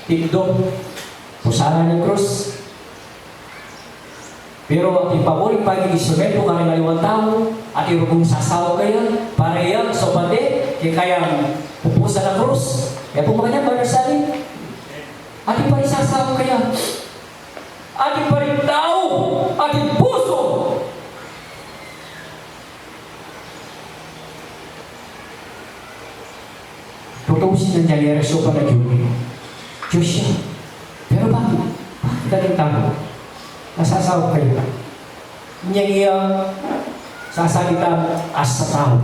Tigdong. Pusara ng Cruz. Pero ang ipabuling pag-iinstrumento ka rin ngayong tao at kung sasawa kayo para yan so pati kaya pupusa ng Cruz kaya pumakanya ba nasabi ating pa rin sasawa kaya ating pa rin tao ating puso tutusin ng Diyos so pa na Diyos siya pero bakit? Bakit ating tao? Nasasawa kayo. Niyang sasalita as sa tao.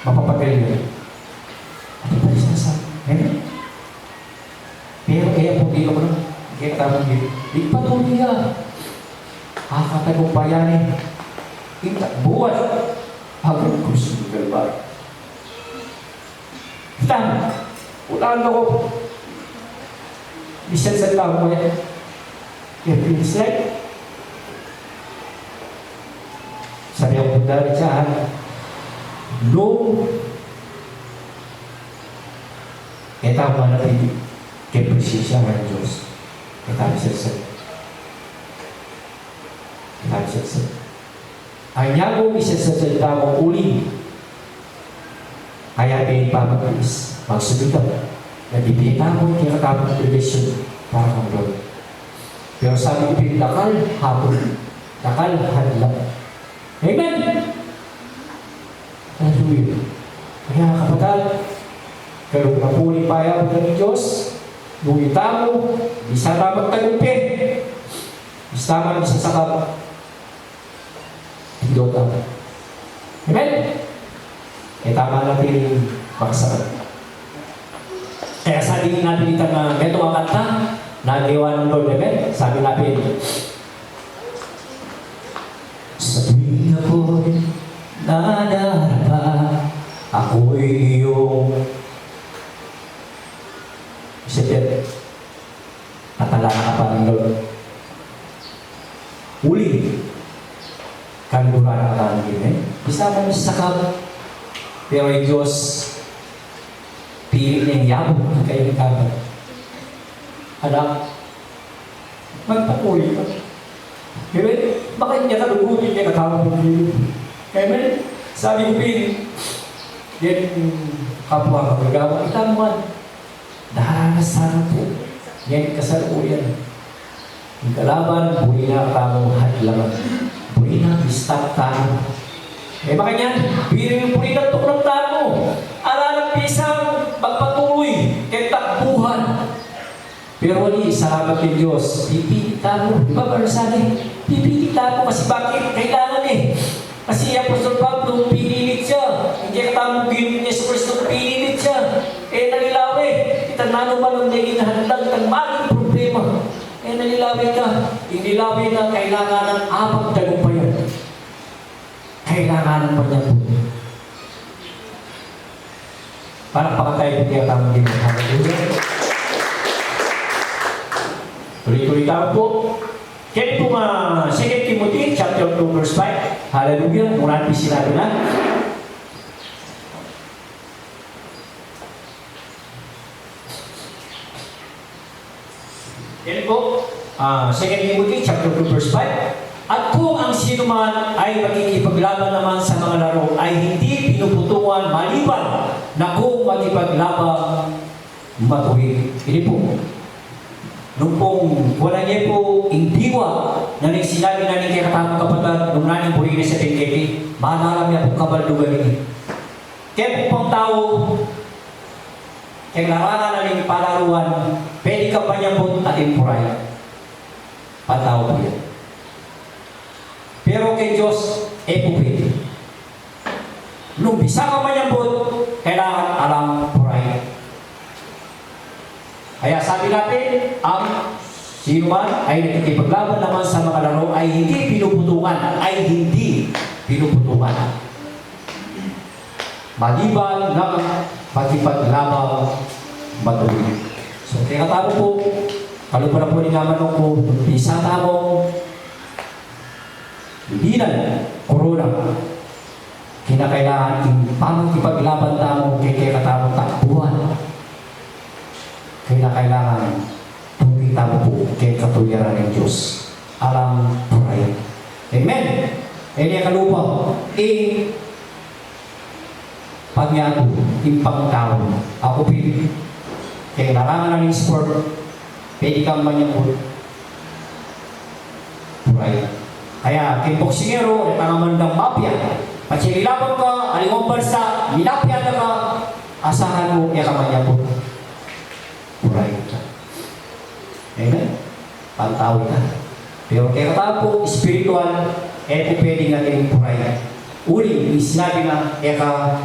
Mapapagaling nyo. Ano ba yung sasabi? Pero kaya po di ka mo lang. Kaya katapang dito. Di patuloy ka. Katagumpayanin. Buwan. Hagod ko sa lugar. Tama. Ulaan ako. Bisan sa tao mo yan. It feels like sabi ang punta rin siya no tama na rin kay presisya ng Diyos tama siya ang niya kong isa sa salita mong uli kaya kayo pamagpis magsulitan na dipita mo kaya katapang relasyon para kang Lord. Pero sabi ko pinakal hapon. Nakal hadlang. Amen! Hallelujah. Kaya kapatid, kayo napuli payaw ng Diyos, nungita mo, isa tamang tagumpi, isa tamang isa sakap, hindi ka. Amen? Tama natin makasarap. Kaya sabi natin dito na ito ang kanta, nagawa ng Lord, amen? Sabi natin, sa tuwing ako'y nadarapa, ako'y iyong isipin, natalala ka pa ng Lord. Uli, kanduran ka ng amen? Isa mo sa sakab, pero yung Diyos, pilit niyang yabong na kayo ng kabat. Anak, magpapuli ka. Amen? Bakit niya kalugutin niya katawag ng Diyos? Amen? Sabi ko pilit, yan kapwa ka magawa. Itamuan, darasan po. Yan kasalukuyan. Yung kalaban, buli na tamong hadlangan. Buli na, stop tayo. Bakit yan? Bili yung buli na tuklang tamo. Aralang pisang magpatuloy kay takbuhan. Pero wali, salamat kay Diyos. Pipita mo. Di ba Barsani? Pipita mo kasi bakit? Kailangan Kasi Apostol Pablo, pinilit siya. Hindi ka tamang pinulit niya sa Kristo, pinilit siya. Nalilawi. Itanano ba lang niya inahadlang ng maging problema. Nalilawi ka. Hindi lilawin na kailangan ng abang tagumpayan. Kailangan pa niya po. Para pakatay po kaya kami din. Hallelujah. Tuloy-tuloy tayo po. Kaya po 2 Timothy chapter 2 verse 5. Hallelujah. Kung natin sinabi na. Yan po, 2 Timothy chapter 2 verse 5. At kung ang sino man ay makikipaglaban naman sa mga laro ay hindi pinuputungan maliban na kung makipaglaban matuwid. Ini po, nung pong wala niya po indiwa na sinabi na ni kaya katamang kapatid nung naning buhay na sa tingketi, maalala niya po kabaldugan ini. Kaya po pang tao, kaya larangan na ning palaruan, pwede ka pa niya po tatimpuray. Pataw po yan. Pero kay Diyos, po pwede. Nung bisa ka man yan po, kailangan alam puray. Kaya sabi natin, ang sino man ay nakikipaglaban naman sa mga laro ay hindi pinuputungan, maliban ng magkipaglaban matuloy. So, kaya tamo po, kalupala po ni naman ko, bisa tamo, hindi na corona. Kinakailangan yung pamagkipaglaban tamo kay katamang takbuhan. Kinakailangan tungkol tamo po kay katuyaran ng Diyos. Alam puray. Amen. Ini kalupa. Pagyato, impang tao. Ako pili. Kaya kailangan ng sport. Pwede kang manyapot. Puray. Kaya, kay boksingero, at ang mandang mafia, patsililaban ka, alimong bansa, minapya na ka, asahan mo, yakamanya po. Puray ka. Amen? Pantawin ka. Pero kaya katawin po, spiritual, po pwede natin puray. Uli, sinabi na, eka,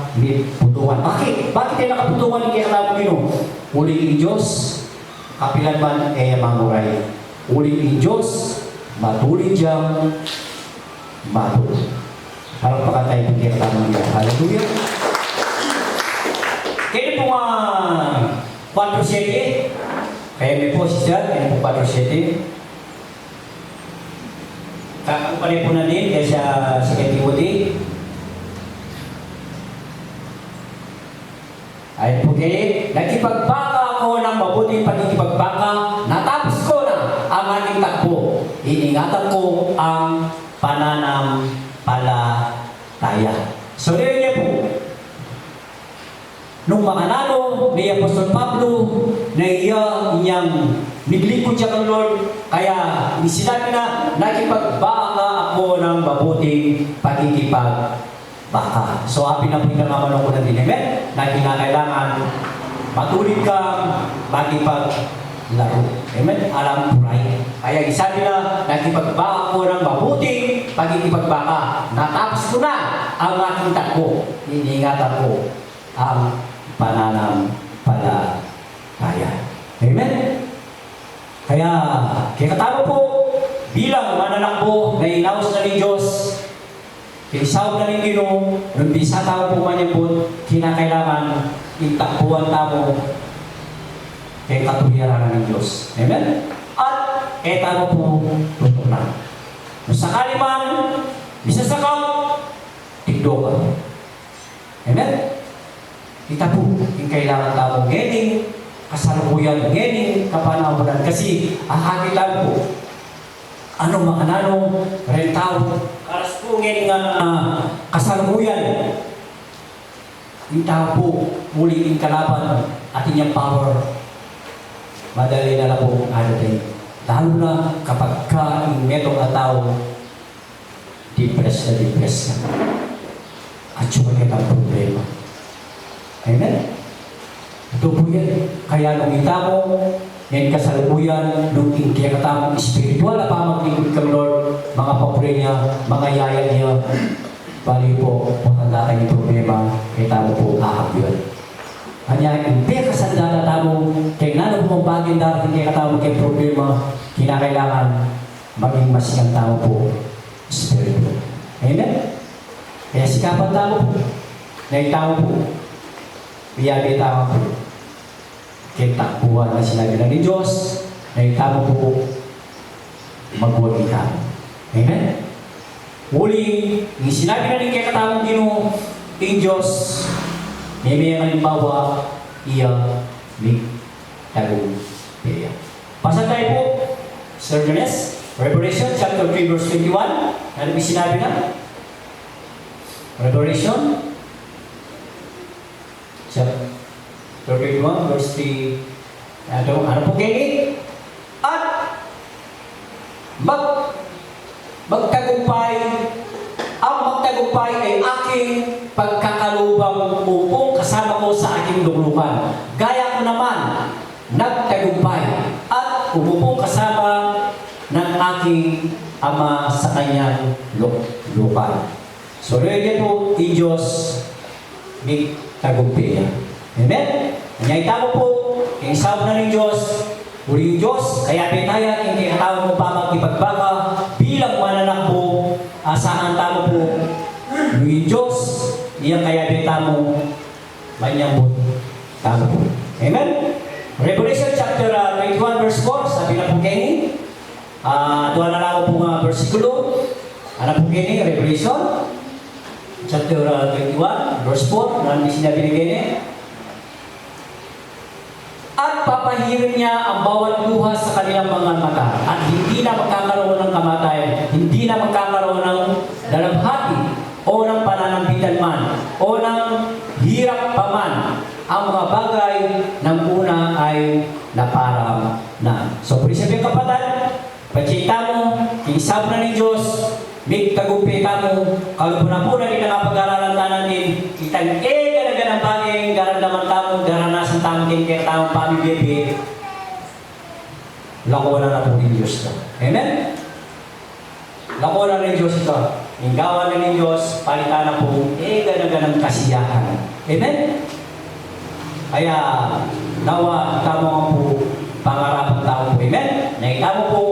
putungan. Bakit? Bakit tayo nakaputungan ng kaya katawin nyo? Uli ng Diyos, kapilan man, manguray. Uli ng Diyos, matuloy diyang matuloy. Parang pakatay ng kaya tamang niya. Hallelujah. Kaya po 4:7. Kaya may po siya, kaya po 4:7. Kakakumpare po na din kaya sa 2 Timothy. Ayun po kayo, nagkipagbaka ako ng mabuting pagkikipagbaka, natapos ko na ang ating takbo. Iningatan ko ang pananampalataya. So, niya po, nung makanano ni Apostol Pablo na niyang niglingkod siya ng Lord, kaya sinabi na, nakipagbaka ako ng mabuting pagkikipagbaka. So, happy na po yung namamanong ko ng dinimen na kinakailangan matuloy kang makipaglaro. Amen? Alam puray. Kaya isabi na, nakipagbaka ko ng mabuting pagkikipagbaka. Natapos ko na ang aking takbo. Iningatan ko ang pananampalataya. Amen? Kaya katama po, bilang mananakbo na inawas na ni Diyos, kinisaw na ni Ginoo, nung bisa tao po man po, kinakailangan itakbuhan tamo kay katuwiran ng Diyos. Amen? At tamo po, tutok na. Kung sakali man, bisasakap, tigdo ka. Amen? Kita po, yung kailangan tamo gening, kasalukuyan, gening, kapanahonan. Kasi, ang akin lang po, ano makanano, rentaw, karas po gening kasalukuyan. Yung tao po, muli yung kalaban at inyong power, madali na lang po adating. Lalo na kapag yung metong na tao, depressed na. At sumakit ang problema. Amen? Ito po yan. Kaya nung itamo, yan kasalukuyan, nung kaya spiritual na pamaglingkod kang Lord, mga papure niya, mga yaya niya, bali po, matandaan yung problema, kaya tamo po ahap yun. Kanya, hindi kasandala tamo, kaya nga nung bumabagin darating kaya tamo kay problema, kinakailangan maging masingang tao po, Espiritu. Amen? Kaya sikapan tao po, naitao po, biyabi tao po, kaya takbuhan na sinabi na ni Diyos, naitao po, magwagi ka. Amen? Muli, yung sinabi na rin kaya katawang Ginoo, King Diyos, may mga halimbawa, iya, may tagong iya. Pasa tayo po, Sir Jones, Revelation chapter 3 verse 21. Ano may sinabi na? Revelation chapter 31 verse 3. Ano po kayo? At magtagumpay, ang magtagumpay ay aking pagkakalubang upong kasama ko sa aking luklukan. Gaya ko naman, nagtagumpay at umupong kasama ng aking ama sa kanyang luklukan. So, ready po, in Diyos, may tagumpay. Amen? Nanyayta mo po, yung isama na ng Diyos, uli yung Diyos, kaya pinaya, hindi katawag mo pa magkipagbaga, bilang mananak po, asahan tamo po, yung Diyos, iyang kaya pinaya mo, manyambot, tamo po. Amen? Revelation chapter 21 verse 4, sabi na po Kenny, tuwa na lang ako po nga versikulo, ano po Kenny, Revelation, chapter 21 verse 4, namin sinabi ni Kenny, at papahirin niya ang bawat luha sa kanilang mga mata at hindi na magkakaroon ng kamatayan, hindi na magkakaroon ng dalamhati o ng pananambitan man o ng hirap pa man. Ang mga bagay ng una ay naparang na. So, pwede sabihin kapatid, pagkita mo, kinisab na ni Diyos, may tagumpay ka mo, kalupuna-puna rin nakapag-aralan tanan din, kitang ganagan ang bagay, garandaman tamo, garanasan tamo din kaya tamang pamibebe, lako na po ni Diyos ka. Amen? Lako na rin Diyos ka. Inggawan na ni Diyos, palitan na po, ganagan ang kasiyahan. Amen? Kaya, nawa, tamo nga po, pangarapan tao po. Amen? Naitamo po,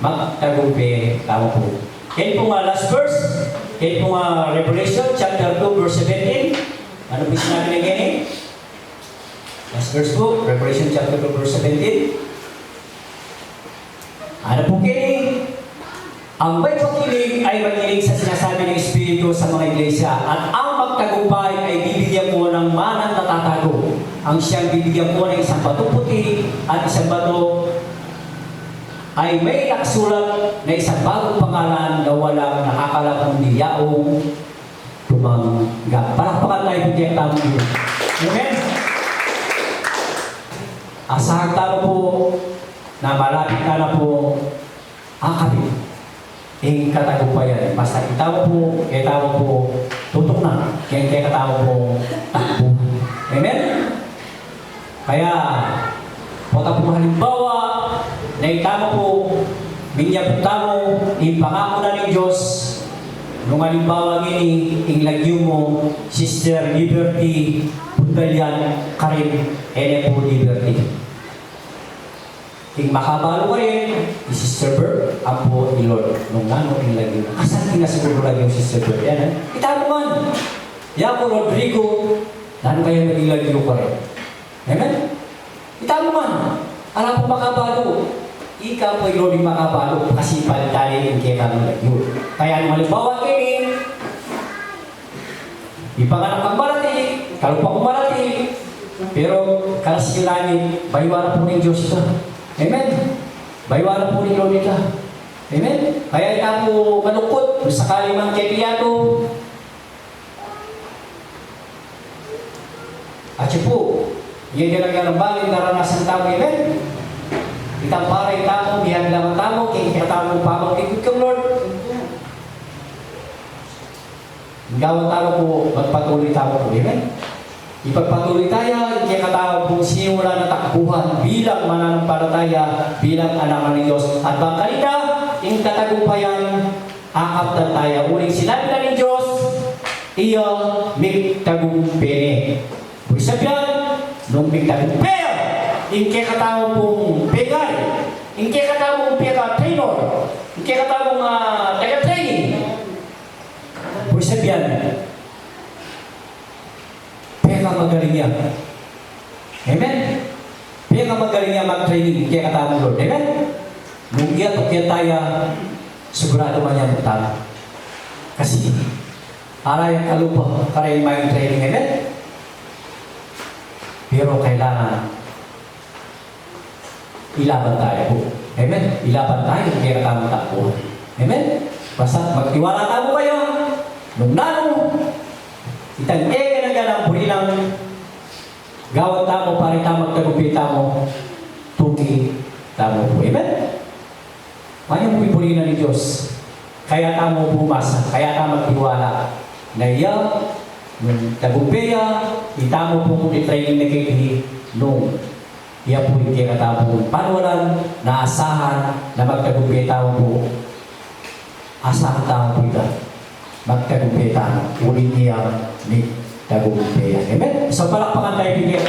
magtagumpay tao po. Kaya po nga last verse, kaya po nga Revelation chapter 2 verse 17. Ano po sinabi na ganyan? Last verse po, Revelation chapter 2 verse 17. Ano po ganyan? Ang may pakilig ay makinig sa sinasabi ng Espiritu sa mga iglesia at ang magtagumpay ay bibigyan mo ng manang natatago. Ang siyang bibigyan mo ng isang bato puti at isang bato ay may nakasulat na isang bagong pangalan na walang nakakalang kundi yaong tumangga. Palakpakan tayo po kaya tamo yun. Amen? Asahan tayo po na malapit ka na po ang kapit. Ang katagumpayan. Basta itaw po, itaw po, tutok na. Kaya katawa po, takbo. Amen? Kaya, punta po halimbawa, na itama po, binyag tamo, ipangako na ng Diyos, nung halimbawa gini, inglagyo mo, Sister Liberty, Pundalian, Karim, ene po Liberty. Ting makabalo ka rin, si Sister Bird, ang po ni Lord, nung nano inglagyo mo. Asan kinasiguro lagi yung Sister Bird? Yan, itama man. Yan po, Rodrigo, nano kayo nag-inglagyo ka rin? Amen? Itama man. Alam po makabalo. Ikaw po yung makabalo kasi palitali yung kaya kami lagyo. Kaya nung halimbawa kayo, ipanganak ang marati, kalupa ko marati, pero kalas yung langit, baywaran po ng Diyos ito. Amen? Baywaran po ng Lord ito. Amen? Kaya ikaw po malungkot, sakali mang kepiyato. At siya po, yan talaga ng bagay naranasan tao. Amen? Itang paray tamo, bihag lang ang tamo, kaya tamo pamang ikot kang Lord. Gawang tamo po, magpatuloy tamo po. Amen? Ipagpatuloy tayo, kaya katawag po sinimula na takbuhan bilang mananampalataya, bilang anak ng Diyos. At bangkalita, yung tatagumpayan, akaptan tayo. Uling sinabi na ng Diyos, iya may tagumpere. Kung sabihan, nung may tagumpere, inke katawag pong pegay, inke katawag pong pegay, trainer. Kaya katawag taga-training. Kung sabihan, peka magaling yan. Amen? Peka magaling yan mag-training. Kaya katawag Lord. Amen? Nung iyan o kaya tayo, sigurado man yan tayo. Kasi, aray ang kalupa, karay may training. Amen? Pero kailangan ilaban tayo po. Amen? Ilaban tayo, kaya katawag takbo. Amen? Basta magtiwala tayo kayo. Nung nano, itang na ganang burilang gawat tamo, pari tamo, tagupi tamo, tuki tamo po. Amen? Manyang pupurinan ni Diyos. Kaya tamo bumasa, kaya tamo magtiwala. Na iya, nung tagupiya, itamo po kung itraining na kayo nung iya po hindi katapong panulan, naasahan na magtagupiya tamo po. Asahan tamo po ito. Magtagupiya tamo. Ulit niya ni tagupiya. Amen? So palakpakan tayo bigyan